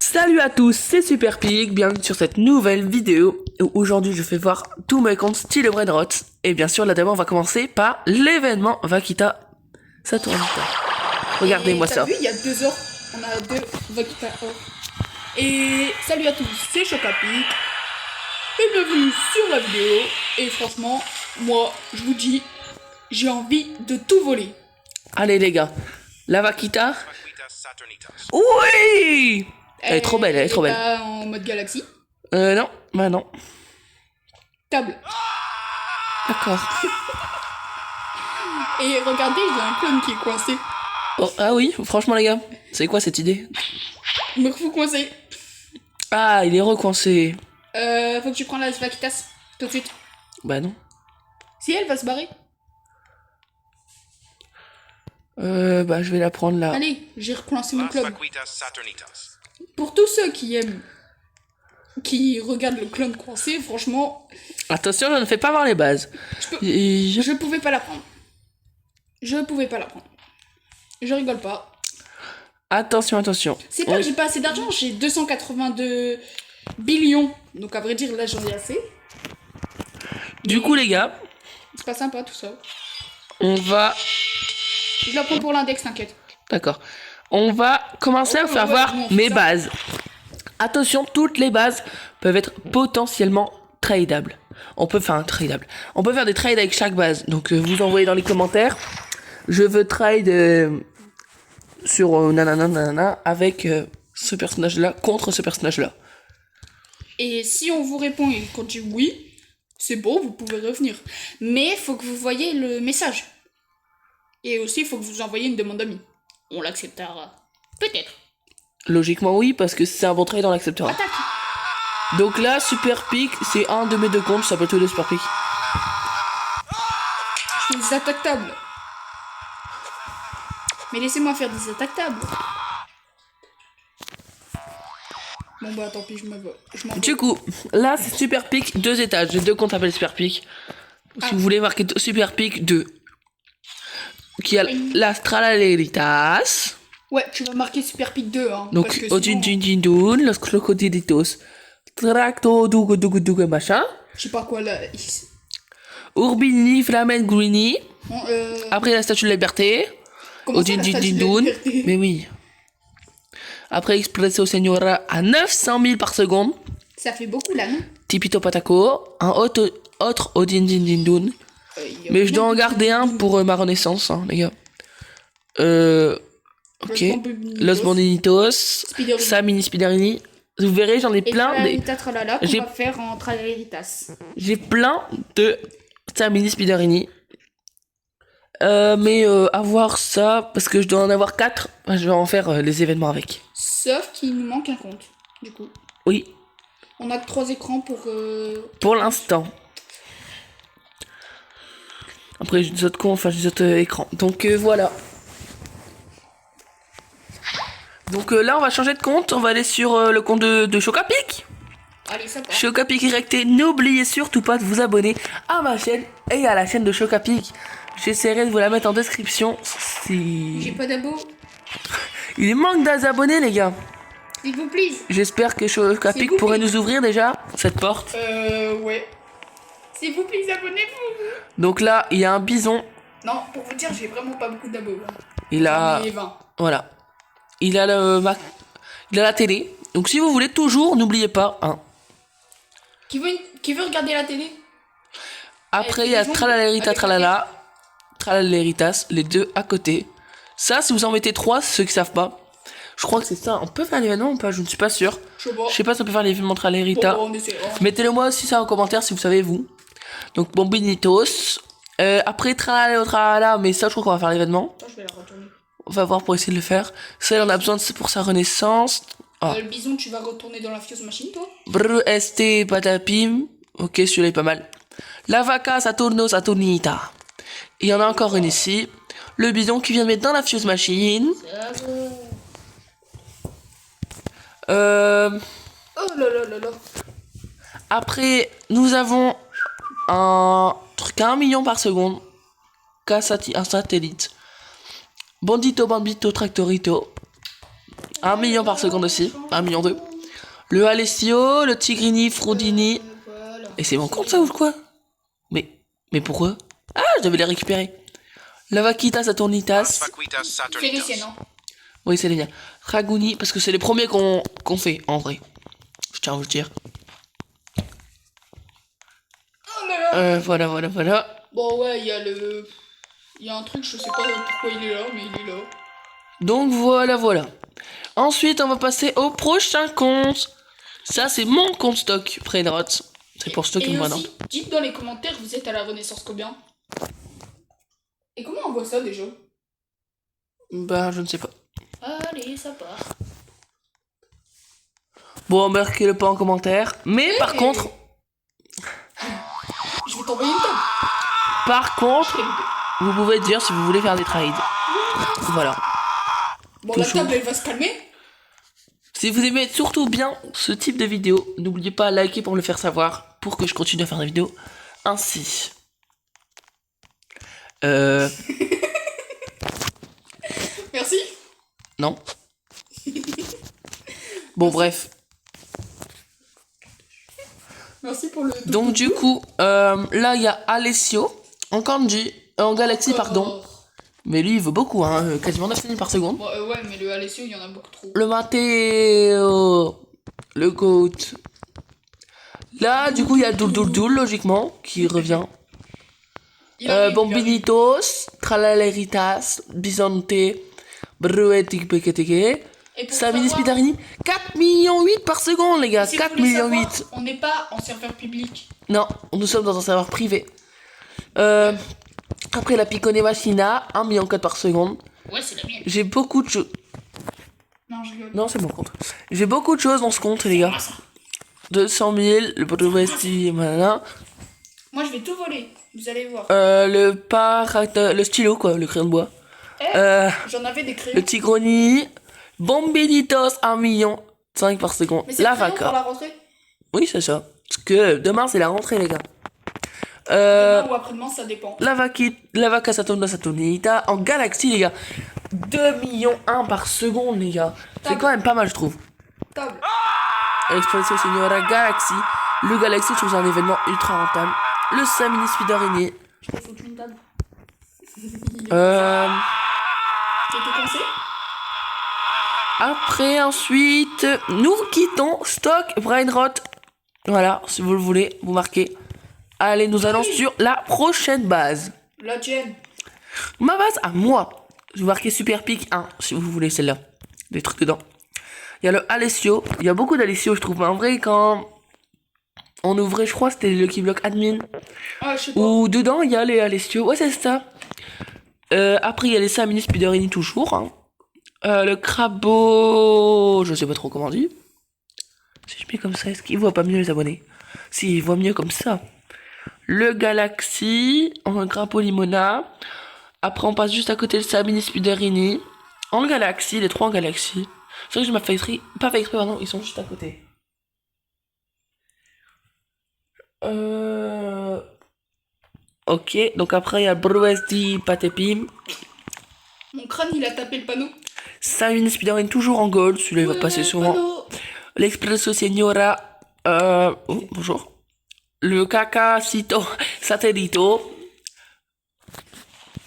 Salut à tous, c'est Super Pig, bienvenue sur cette nouvelle vidéo où aujourd'hui je fais voir tous mes comptes style Brainrot. Et bien sûr là d'abord on va commencer par l'événement Vaquita Saturnita. Regardez-moi ça. T'as vu, il y a 2 heures, on a 2 Vaquita or. Et salut à tous, c'est Chocapic. Et bienvenue sur la vidéo. Et franchement, moi je vous dis, j'ai envie de tout voler. Allez les gars, la Vaquita. Oui, elle est trop belle, elle est trop belle. Pas en mode galaxie. Non, bah non. Table. D'accord. Et regardez, il y a un clone qui est coincé. Oh, ah oui, franchement les gars, c'est quoi cette idée? Me fous coincé. Ah, il est recoincé. Faut que tu prends la Vaquitas tout de suite. Bah non. Si elle va se barrer. Bah je vais la prendre là. Allez, j'ai recoincé mon clone. Pour tous ceux qui aiment, qui regardent le clone coincé, franchement, Attention, je ne fais pas voir les bases. je pouvais pas la prendre. Je pouvais pas la prendre. Je rigole pas. Attention, attention. C'est pas que j'ai pas assez d'argent, j'ai 282 billions. Donc à vrai dire, là j'en ai assez. Du coup les gars, C'est pas sympa tout ça. on va... Je la prends pour l'index, t'inquiète. D'accord. On va commencer à faire voir mes bases. Attention, toutes les bases peuvent être potentiellement tradables. On peut faire On peut faire des trades avec chaque base. Donc vous envoyez dans les commentaires. Je veux trade sur nanana avec ce personnage-là contre ce personnage-là. Et si on vous répond et qu'on dit oui, c'est bon, vous pouvez revenir. Mais faut que vous voyez le message. Et aussi, il faut que vous envoyiez une demande d'amis. On l'acceptera. Peut-être. Logiquement oui, parce que si c'est un bon trade, on l'acceptera. Attaque. Donc là, Super Pick, c'est un de mes deux comptes, ça s'appelle tous les Super Pick. Je fais des attaques tables. Mais laissez-moi faire des attaques tables. Bon bah tant pis, je m'en vais. Du coup, là c'est Super Pick 2 étages. J'ai deux comptes appelés Super Pick. Si vous voulez marquer Super Pick 2. Qui a l'Astraleritas. Ouais, tu vas marquer Super Pick 2, hein. Donc, Odinjindun, Los Crocodilitos, Tracto, Dugu, machin. Je sais pas quoi là. Urbini, Flamen, Greeny. Bon, Après la Statue de la Liberté. Odinjindun. Mais oui. Après Expresso Senora à 900 000 par seconde. Ça fait beaucoup là, non? Tipito Pataco. Un autre Odinjindun. Mais je dois en garder un pour ma renaissance, hein, les gars. Ok. Los Bondinitos. Samini Spiderini. Vous verrez, j'en ai plein. J'ai va faire en Traleritas. J'ai plein de Samini Spiderini. Mais avoir ça, parce que je dois en avoir 4, je vais en faire les événements avec. Sauf qu'il nous manque un compte, du coup. Oui. On a que 3 écrans pour... Pour l'instant. Après j'ai des autres comptes, j'ai des autres écrans. Donc voilà. Donc là on va changer de compte, on va aller sur le compte de Chocapic. Allez, ça part. Chocapic Recté, n'oubliez surtout pas de vous abonner à ma chaîne et à la chaîne de Chocapic. J'essaierai de vous la mettre en description si... J'ai pas d'abo. Il manque d'abonnés les gars. S'il vous plaît. J'espère que Chocapic pourrait nous ouvrir déjà cette porte. Ouais. S'il vous plaît, abonnez-vous. Donc là, il y a un bison. Non, pour vous dire, j'ai vraiment pas beaucoup d'abos. Il a... 20. Voilà. Il a il a la télé. Donc si vous voulez toujours, n'oubliez pas, hein. Qui veut regarder la télé? Après, il y a Tralalérita, Tralala, Tralaléritas, les deux à côté. Ça, si vous en mettez 3, ceux qui savent pas. Je crois que c'est ça. On peut faire l'événement ou pas? Je ne suis pas sûr. Je sais pas si on peut faire l'événement Tralalérita. Bon, mettez-le moi aussi ça en commentaire si vous savez vous. Donc Bombinitos. Après Tralala, mais ça je crois qu'on va faire l'événement. Je vais la retourner. On va voir pour essayer de le faire. Ça, il en a besoin pour sa renaissance. Le bison, tu vas retourner dans la fuse machine, toi? Brr, ST, patapim. Ok, celui-là est pas mal. La vaca, Saturnita. Il y en a encore une ici. Le bison qui vient de mettre dans la fuse machine. Oh là là là là. Après, nous avons un truc à 1 million par seconde. Un satellite. Bandito, Tractorito. 1 million par seconde aussi. 1 million 2. Le Alessio, le Tigrini, Frodini. Voilà. Et c'est mon compte ça ou quoi? Mais pourquoi? Ah, je devais les récupérer. La Vaquita Saturnitas. C'est les siennes, hein. Oui, c'est les miens. Raguni, parce que c'est les premiers qu'on fait, en vrai. Je tiens à vous le dire. Oh là là. Voilà. Bon, ouais, il y a le. Il y a un truc, je sais pas pourquoi il est là, mais il est là. Donc voilà. Ensuite, on va passer au prochain compte. Ça, c'est mon compte stock, Brainrot. C'est pour stocker Et moi, aussi, dites dans les commentaires, vous êtes à la Renaissance combien? Et comment on voit ça déjà? Bah, je ne sais pas. Allez, ça part. Bon, marquez-le pas en commentaire. Mais par contre, Je vais t'envoyer une table. par contre, Je l'ai loupé. vous pouvez dire si vous voulez faire des trades. Voilà. Bon, Tout la chaud. table, elle va se calmer. Si vous aimez surtout bien ce type de vidéo, n'oubliez pas de liker pour me le faire savoir, pour que je continue à faire des vidéos ainsi. Merci. Non. Bon, bref. Merci pour le. Donc, du coup, là, il y a Alessio, en Kanji, en Galaxy, pardon. Mais lui, il vaut beaucoup, hein, quasiment 9 000 par seconde. Bon, ouais, mais le Alessio, il y en a beaucoup trop. Le Matteo, le Goat. Là, du coup, il y a Doul, logiquement, qui revient. Il arrive, Bombinitos, Tralaleritas, Bisonte, Bruetic Peketeke, Et pour Samini savoir- Spidarini, 4 millions 8 par seconde, les gars, Si vous 4 voulez millions savoir, 8. On n'est pas en serveur public. Non, nous sommes dans un serveur privé. Après la Picone Machina, 1 million 4 par seconde. Ouais, c'est la mienne. J'ai beaucoup de choses. Non, je rigole. Non, c'est mon compte. J'ai beaucoup de choses dans ce compte, les gars. Ah, ça. 200 000, le Podovesti, voilà. Moi, je vais tout voler. Vous allez voir. Le stylo, quoi, le crayon de bois. J'en avais des crayons. Le Tigroni, Bombinitos, 1 million 5 par seconde. Mais c'est La le crayon pour Vaca. la rentrée. Oui, c'est ça. Parce que demain, c'est la rentrée, les gars. Demain ou après-demain, ça dépend. La Vaca Saturnita en Galaxy, les gars. 2 millions 1 par seconde, les gars. C'est quand même pas mal, je trouve. Table. Expresso Signora Galaxy. Le Galaxy, je trouve que c'est un événement ultra rentable. Le Samini Spidarini. Je peux foutre une table. Euh... T'étais coincé? Après, ensuite, nous quittons Stock Brainrot. Voilà, si vous le voulez, vous marquez. Allez, nous allons sur la prochaine base. La tienne. Ma base à moi. Je vais marquer Super Pick 1, si vous voulez celle-là. Des trucs dedans. Il y a le Alessio. Il y a beaucoup d'Alessio, je trouve. Mais en vrai, quand on ouvrait, je crois, c'était le Keyblock Admin. Ah, je sais pas. Ou dedans, il y a les Alessio. Ouais, c'est ça. Après, il y a les Samini Spiderini toujours. Hein. Le Crabo... Je sais pas trop comment on dit. Si je mets comme ça, est-ce qu'il voit pas mieux les abonnés? Si, il voit mieux comme ça. Le Galaxy, en Crabo Limona. Après, on passe juste à côté le Samini Spiderini. En Galaxy, les trois en Galaxy. C'est vrai que je m'ai pas fait exprès, pardon, ils sont juste à côté. Ok, donc après il y a Bruesti Patepim. Mon crâne, il a tapé le panneau. Samini Spiderini toujours en gold, celui-là il va passer souvent. Panneau. L'Expresso Signora. Oh, bonjour. Le Cacacito Satellito.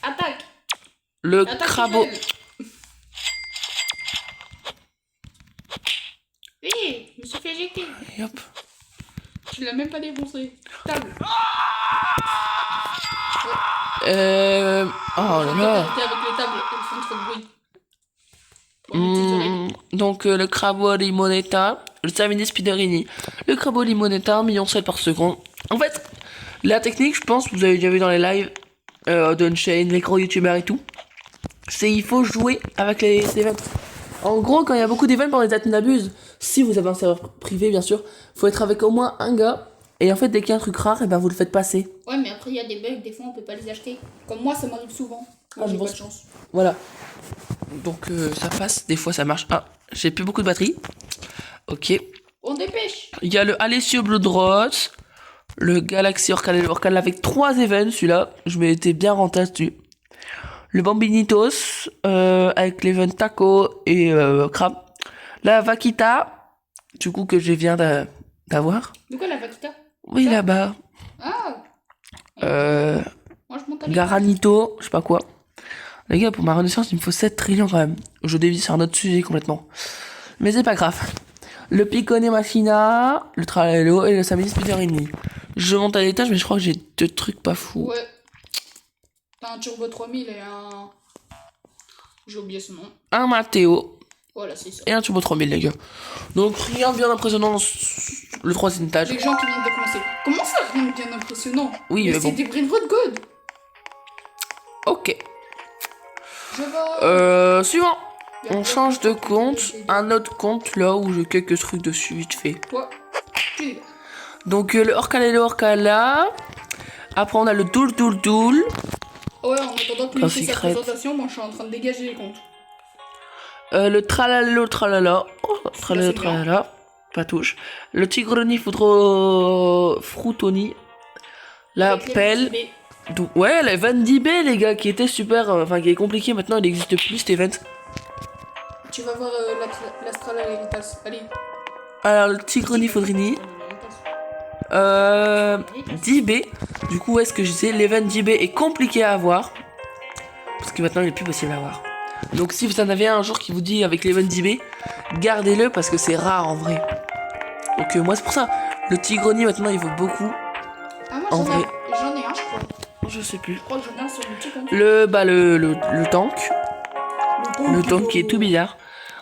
Attaque. Le Attaque. Crabo. Michel. Oui, je me suis fait éjecter. Et hop. Tu l'as même pas défoncé. Table. Oh là là. Arrêtez avec les tables, elles font trop de bruit. Pour les petites oreilles. Donc le Crabo Limonetta, le Samini Spiderini, le Crabo Limonetta, 1,7 million par seconde. En fait, la technique, je pense, vous avez déjà vu dans les lives d'Unchain, les gros youtubeurs et tout, c'est il faut jouer avec les events. En gros, quand il y a beaucoup d'events pour les dates n'abusent, si vous avez un serveur privé, bien sûr, faut être avec au moins un gars. Et en fait, dès qu'il y a un truc rare, et ben vous le faites passer. Ouais, mais après, il y a des bugs, des fois, on peut pas les acheter. Comme moi, ça m'arrive souvent. Moi, Ah, j'ai bon, pas de chance. Voilà. Donc ça passe, des fois ça marche. Ah, j'ai plus beaucoup de batterie. Ok. On dépêche. Il y a le Alessio Blood Rose, le Galaxy Orcal avec 3 events, celui-là. Je m'étais bien rentable dessus. Le Bambinitos, avec l'event Taco et Crab. La Vaquita, du coup, que je viens d'avoir. De quoi la vaquita? Oui, Ça là-bas. Ah, moi je monte à l'étage. Garanito, je sais pas quoi. Les gars, pour ma renaissance, il me faut 7 trillions quand même. Je dévie sur un autre sujet complètement. Mais c'est pas grave. Le Picone Machina, le Tralelo et le Samedi Spiderini. Je monte à l'étage, mais je crois que j'ai 2 trucs pas fous. Ouais. T'as un Turbo 3000 et un... J'ai oublié son nom. Un Matteo Voilà, c'est ça. et un Turbo 3000, les gars. Donc rien de bien impressionnant dans le 3e étage. Les gens qui viennent de commencer. Comment ça, rien de bien impressionnant? Oui, mais c'est bon. des Brainrot God. Ok. Je vais... Suivant. On change de compte. Un autre compte là où j'ai quelques trucs dessus vite fait. Toi, tu y vas. Donc le Orcala et le Orcala. Après on a le Doul Doul Doul. Ouais, en attendant que lui Un fait sa secret. présentation, moi je suis en train de dégager les comptes. Le Tralalo Tralala. Oh, Tralalo c'est bien. Tralala. Pas touche. Le Tigroni Fruitoni. La Avec les pelle. petits Ouais, l'event d'IB, les gars, qui était super. Enfin, qui est compliqué maintenant, il n'existe plus cet event. baies. Tu vas voir l'Astral à l'Héritas. Allez. Alors, le Tigroni Fodrini. 10B. Du coup, est-ce que je disais, l'event d'IB est compliqué à avoir. Parce que maintenant, il n'est plus possible à avoir. Donc, si vous en avez un jour qui vous dit avec l'event d'IB, gardez-le parce que c'est rare en vrai. Donc, moi, c'est pour ça. Le Tigroni, maintenant, il vaut beaucoup. Ah, moi En j'en vrai. ai un, je crois. Je sais plus. Je crois que j'en ai un sur mon petit compte. Le tank. Le tank qui est tout bizarre.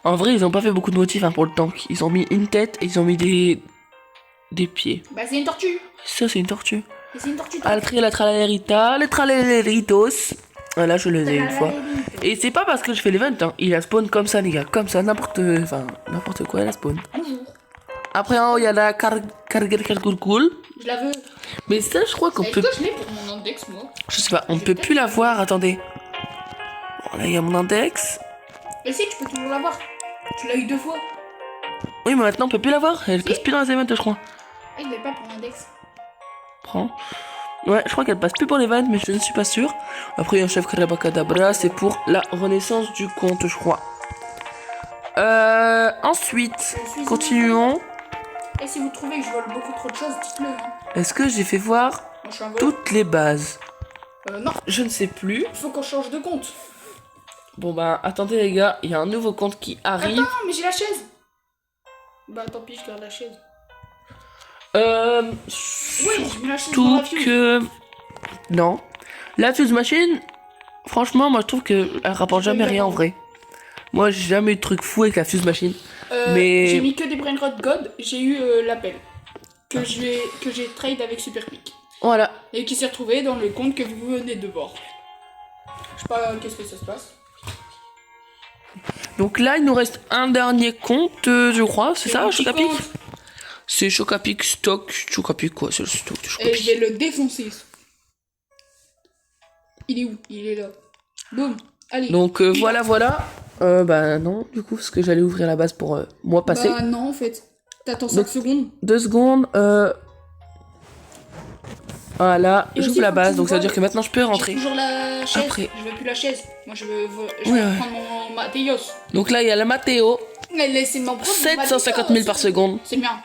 En vrai, ils ont pas fait beaucoup de motifs pour le tank. Ils ont mis une tête et ils ont mis des pieds. Bah, c'est une tortue. Ça, c'est une tortue. Et c'est une tortue. Altri, la tralerita, les traleritos. Voilà, je les ai une fois. Et c'est pas parce que je fais l'event, hein. Il a spawn comme ça, les gars. Comme ça, n'importe quoi, il a spawn. Bonjour. Après, en haut, il y a la Cargurkul. Je la veux. Mais ça, je crois qu'on Est-ce peut. que je l'ai pour mon index, moi? Je sais pas, on peut plus la voir. Attendez. Bon, là, il y a mon index. Mais si, tu peux toujours la voir. Tu l'as eu 2 fois. Oui, mais maintenant, on peut plus la voir. Elle passe plus dans les events, je crois. Ah, il l'avait pas pour l'index. Prends. Ouais, je crois qu'elle passe plus pour les vannes, mais je ne suis pas sûr. Après, il y a un chef Kadabrakadabra, c'est pour la renaissance du compte, je crois. Ensuite, continuons. Et si vous trouvez que je vole beaucoup trop de choses, dites-le. Hein. Est-ce que j'ai fait voir Moi, je suis un voleur. toutes les bases? Non, Je ne sais plus. il faut qu'on change de compte. Bon, bah, attendez, les gars, il y a un nouveau compte qui arrive. Attends, mais j'ai la chaise. Bah, tant pis, je garde la chaise. Ouais, je mets la chaise dans la Surtout fuse. que. Non. La fuse machine, franchement, moi, je trouve qu'elle rapporte jamais rien en vrai. Moi, j'ai jamais eu de truc fou avec la fuse machine. Mais- J'ai mis que des Brainrot God, j'ai eu l'appel. Que j'ai trade avec Super Quick. Voilà. Et qui s'est retrouvé dans le compte que vous venez de voir. Je sais pas qu'est-ce que ça se passe. Donc là, il nous reste un dernier compte, je crois, c'est ça, un petit Chocapic? compte. C'est Chocapic Stock. Chocapic, quoi, c'est le stock de Et je Chocapic. vais le défoncer. Il est où? Il est là. Boum. Allez. Donc voilà. Bah non, du coup, parce que j'allais ouvrir la base pour moi passer. Bah non, en fait. T'attends 5 Donc- secondes. 2 secondes. Voilà, Et j'ouvre aussi, la faut que base, tu donc ça veut vois- dire que maintenant je peux J'ai rentrer. toujours la chaise. Après. Je veux plus la chaise. Moi, je veux Ouais. prendre mon Mathéos. Donc là, il y a la Matteo, Laissez-moi prendre mon 750 000 par Mathéos. seconde. C'est bien.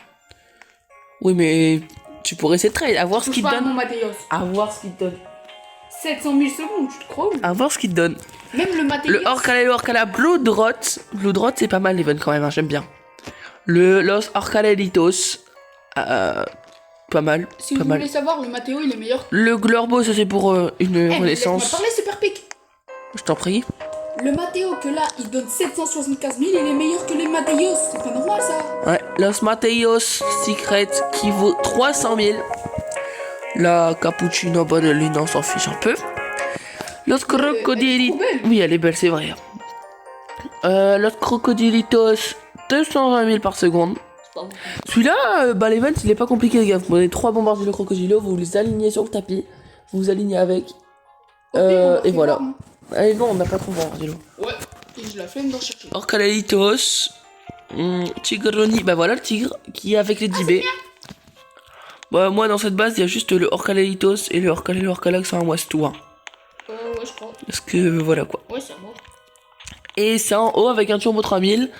Oui, mais tu pourrais essayer de trade, à voir ce Touche qu'il te pas à mon donne. Mathéos. À voir ce qu'il te donne. 700 000 secondes, tu te crois ou? À voir ce qu'il te donne. Même le Mathéos. Le Orcala et le Orcala Bloodrot. Bloodrot, c'est pas mal l'event quand même, hein, j'aime bien. Le Los Orcalelitos. Pas mal. Si pas vous mal. voulez savoir, le Mathéo, il est meilleur. Le Glorbo, ça c'est pour une Eh, mais laisse-moi renaissance. parler, Super Pic. Je t'en prie. Le Mathéo que là, il donne 775 000, il est meilleur que les Mathéos. C'est pas normal, ça. Ouais, Los Mateos Secret qui vaut 300 000. La Cappuccino Badalina, on s'en fiche un peu. Los Crocodilitos. elle est trop belle. Oui, elle est belle, c'est vrai. Los Crocodilitos, 220 000 par seconde. C'est pas bon. Celui-là, l'event, il est pas compliqué, les gars. Vous prenez 3 bombardés de crocodilo, vous les alignez sur le tapis, vous vous alignez avec. Et voilà. Allez, non, on n'a pas trop bombardé. Ouais, et je la flemme d'en chercher. Orcalelitos. Tigroni, bah voilà le tigre qui est avec les 10B. Bah, moi dans cette base il y a juste le Orcalelitos et le Orcala qui sont un Wastou. Hein. Ouais, je crois. Parce que voilà quoi. Ouais, c'est à moi. Et c'est en haut avec un turbo 3000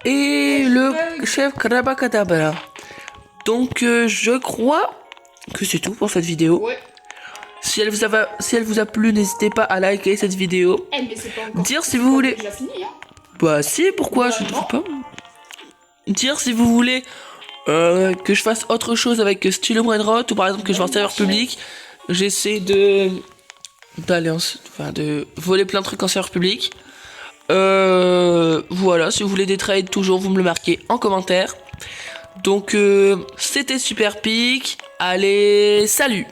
et le chef Krabakadabra. Donc je crois que c'est tout pour cette vidéo. Ouais. Si elle vous a plu, n'hésitez pas à liker cette vidéo. Eh, mais c'est pas encore. Dire si vous voulez. Déjà fini, hein. Bah si, pourquoi je ne sais pas. Dire si vous voulez que je fasse autre chose avec Stylo Brainrot ou par exemple que je fasse un serveur public. J'essaie de voler plein de trucs en serveur public. Voilà, si vous voulez des trades, toujours vous me le marquez en commentaire. Donc c'était Super Pic. Allez, salut!